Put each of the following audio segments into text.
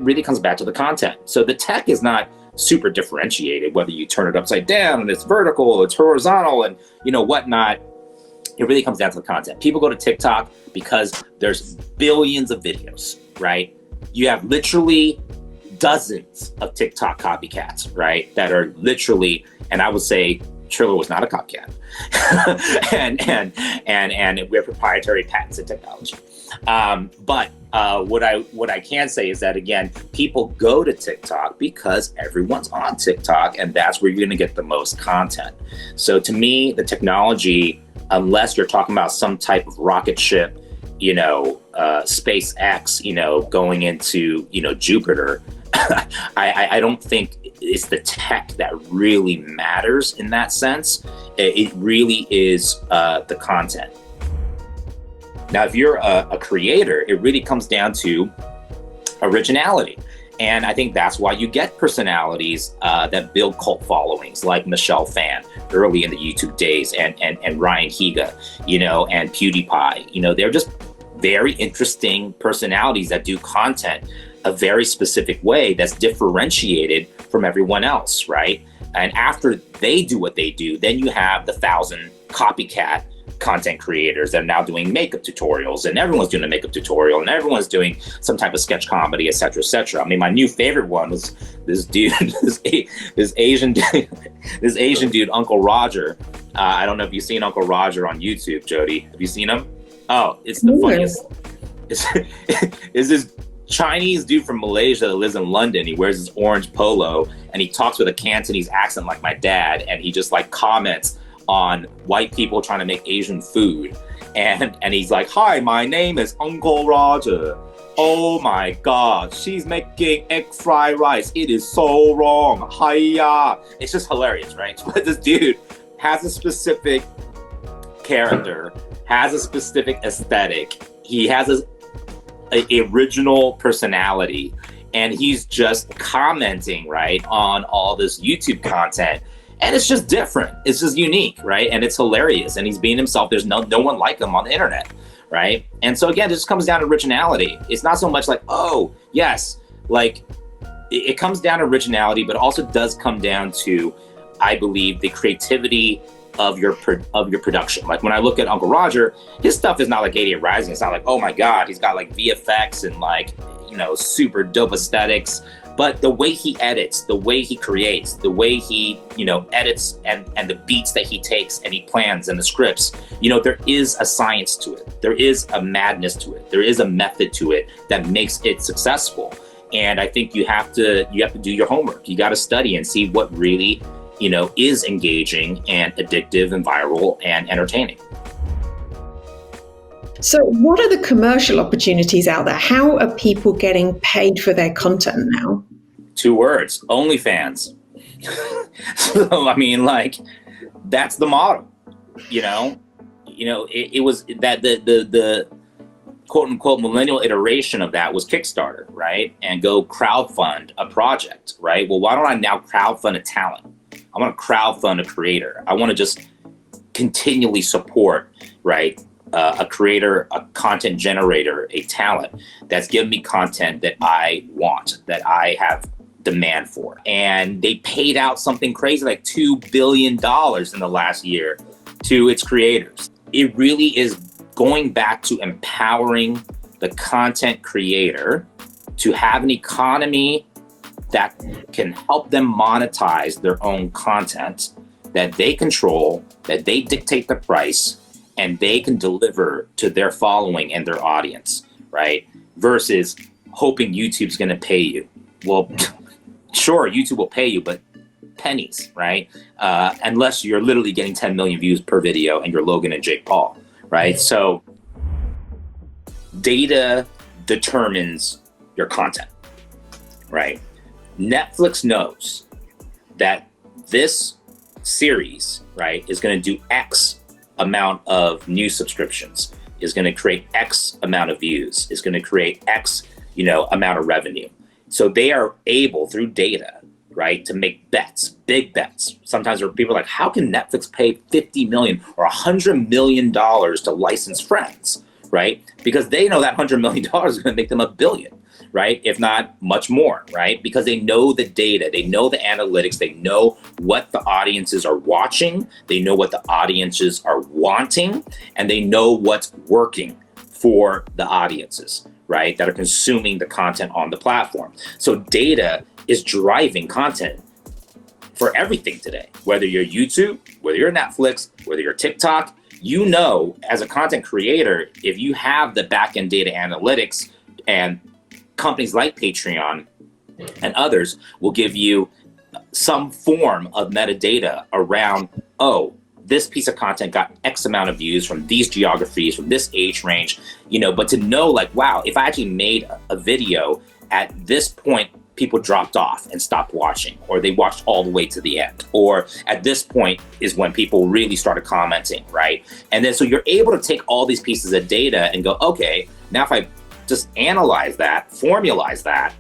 really comes back to the content. So the tech is not super differentiated, whether you turn it upside down and it's vertical, it's horizontal, and whatnot. It really comes down to the content. People go to TikTok because there's billions of videos, right? You have literally dozens of TikTok copycats, right? That are literally, and I would say Triller was not a copycat. and we have proprietary patents and technology. But what I can say is that, again, people go to TikTok because everyone's on TikTok, and that's where you're going to get the most content. So to me, the technology, unless you're talking about some type of rocket ship, SpaceX, going into, Jupiter, I don't think it's the tech that really matters in that sense. It really is the content. Now, if you're a creator, it really comes down to originality. And I think that's why you get personalities that build cult followings, like Michelle Phan early in the YouTube days, and Ryan Higa, and PewDiePie. They're just very interesting personalities that do content a very specific way that's differentiated from everyone else, right? And after they do what they do, then you have the 1,000 copycat content creators that are now doing makeup tutorials, and everyone's doing a makeup tutorial, and everyone's doing some type of sketch comedy, et cetera, et cetera. I mean, my new favorite one was this dude, this Asian dude, Uncle Roger. I don't know if you've seen Uncle Roger on YouTube, Jody. Have you seen him? Oh, it's the funniest. It's this Chinese dude from Malaysia that lives in London. He wears this orange polo, and he talks with a Cantonese accent like my dad, and he just comments on white people trying to make Asian food. And he's like, "Hi, my name is Uncle Roger. Oh my God, she's making egg fried rice. It is so wrong. Hiya." It's just hilarious, right? But this dude has a specific character, has a specific aesthetic. He has a original personality, and he's just commenting, right, on all this YouTube content. And it's just different. It's just unique, right? And it's hilarious. And he's being himself. There's no one like him on the internet, right? And so again, it just comes down to originality. It's not so much like, oh, yes, it comes down to originality, but it also does come down to, I believe, the creativity of your production. Like when I look at Uncle Roger, his stuff is not like 88 Rising. It's not like, oh my God, he's got VFX and super dope aesthetics. But the way he edits, the way he creates, the way he, edits and the beats that he takes and he plans and the scripts, there is a science to it. There is a madness to it. There is a method to it that makes it successful. And I think you have to do your homework. You got to study and see what really, is engaging and addictive and viral and entertaining. So what are the commercial opportunities out there? How are people getting paid for their content now? 2 words, OnlyFans. So, I mean, that's the model, it was that the quote unquote millennial iteration of that was Kickstarter, right? And go crowdfund a project, right? Well, why don't I now crowdfund a talent? I want to crowdfund a creator. I want to just continually support, right? A creator, a content generator, a talent that's giving me content that I want, that I have demand for. And they paid out something crazy like $2 billion in the last year to its creators. It really is going back to empowering the content creator to have an economy that can help them monetize their own content, that they control, that they dictate the price, and they can deliver to their following and their audience, right? Versus hoping YouTube's gonna pay you. Well, sure, YouTube will pay you, but pennies, right? Unless you're literally getting 10 million views per video and you're Logan and Jake Paul, right? So data determines your content, right? Netflix knows that this series, right, is gonna do X amount of new subscriptions, is going to create X amount of views, is going to create X, amount of revenue. So they are able through data, right, to make bets, big bets. Sometimes there are people like, how can Netflix pay $50 million or $100 million to license Friends, right? Because they know that $100 million is going to make them $1 billion, right? If not much more, right? Because they know the data, they know the analytics, they know what the audiences are watching, they know what the audiences are wanting, and they know what's working for the audiences, right? That are consuming the content on the platform. So data is driving content for everything today, whether you're YouTube, whether you're Netflix, whether you're TikTok. You know, as a content creator, if you have the back-end data analytics, and companies like Patreon and others will give you some form of metadata around, oh, this piece of content got X amount of views from these geographies, from this age range, but to know like, wow, if I actually made a video at this point, people dropped off and stopped watching, or they watched all the way to the end, or at this point is when people really started commenting, right? And then so you're able to take all these pieces of data and go, okay, now if I just analyze that, formalize that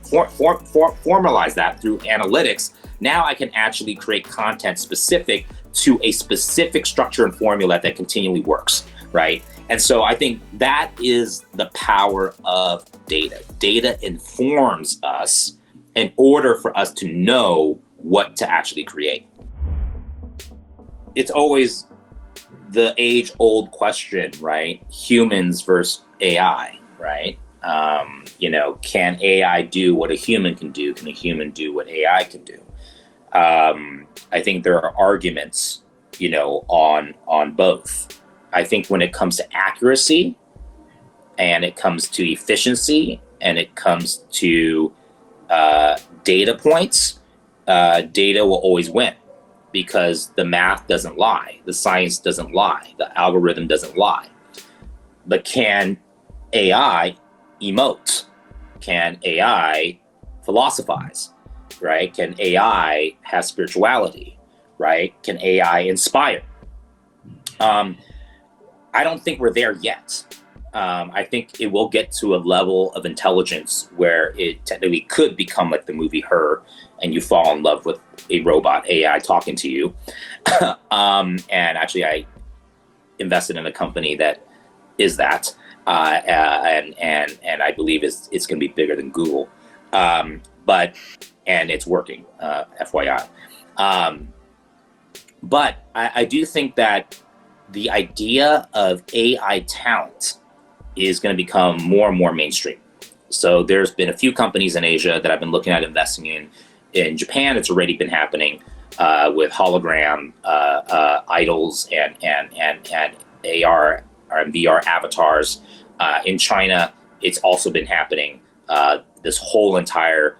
through analytics, now I can actually create content specific to a specific structure and formula that continually works, right? And so I think that is the power of data. Data informs us in order for us to know what to actually create. It's always the age-old question, right? Humans versus AI, right? Can AI do what a human can do? Can a human do what AI can do? I think there are arguments, on both. I think when it comes to accuracy, and it comes to efficiency, and it comes to data points, data will always win, because the math doesn't lie, the science doesn't lie, the algorithm doesn't lie. But can AI emote? Can AI philosophize, right? Can AI have spirituality, right? Can AI inspire? I don't think we're there yet. I think it will get to a level of intelligence where it technically could become like the movie Her, and you fall in love with a robot AI talking to you. And actually, I invested in a company that is that, and I believe it's going to be bigger than Google. And it's working, FYI. But I do think that the idea of AI talent is going to become more and more mainstream. So there's been a few companies in Asia that I've been looking at investing in. In Japan, it's already been happening with hologram idols and AR and VR avatars. In China, it's also been happening. This whole entire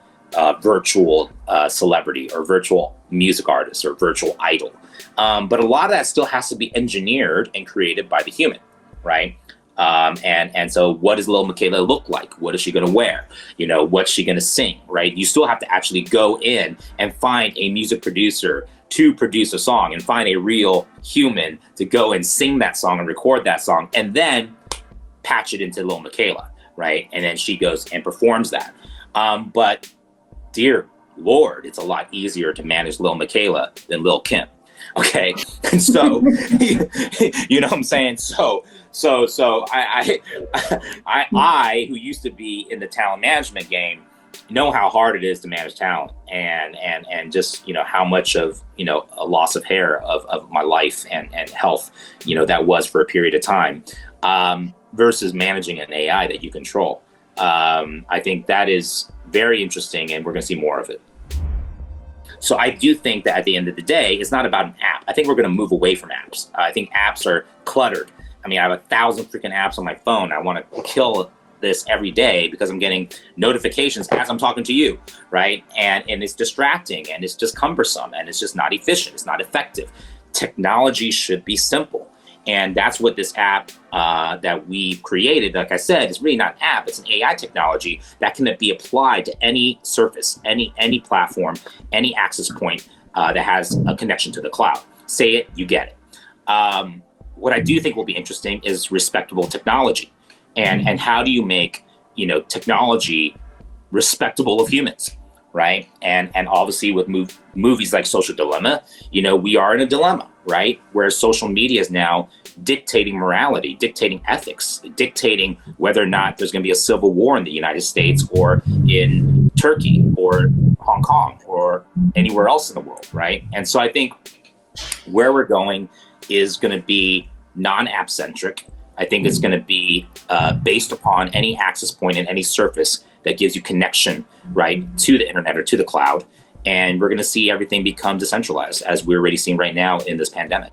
virtual celebrity or virtual music artist or virtual idol. But a lot of that still has to be engineered and created by the human, right? And so what does Lil Miquela look like? What is she going to wear? What's she going to sing, right? You still have to actually go in and find a music producer to produce a song, and find a real human to go and sing that song and record that song, and then patch it into Lil Miquela, right? And then she goes and performs that. But dear Lord, it's a lot easier to manage Lil Miquela than Lil Kim. Okay. And so, you know what I'm saying? So I, who used to be in the talent management game, know how hard it is to manage talent, and just, how much of, a loss of hair of my life and health, that was for a period of time, versus managing an AI that you control. I think that is very interesting, and we're going to see more of it. So I do think that at the end of the day, it's not about an app. I think we're going to move away from apps. I think apps are cluttered. I mean, I have 1,000 freaking apps on my phone. I want to kill this every day because I'm getting notifications as I'm talking to you, right? And it's distracting, and it's just cumbersome, and it's just not efficient. It's not effective. Technology should be simple. And that's what this app that we've created, like I said, is really not an app. It's an AI technology that can be applied to any surface, any platform, any access point that has a connection to the cloud. Say it, you get it. What I do think will be interesting is respectable technology. And how do you make, technology respectable of humans, right? And obviously with movies like Social Dilemma, you know, we are in a dilemma, right? Where social media is now dictating morality, dictating ethics, dictating whether or not there's going to be a civil war in the United States or in Turkey or Hong Kong or anywhere else in the world, right? And so I think where we're going is going to be non-app centric. I think it's going to be based upon any access point and any surface that gives you connection, right, to the internet or to the cloud. And we're going to see everything become decentralized, as we're already seeing right now in this pandemic.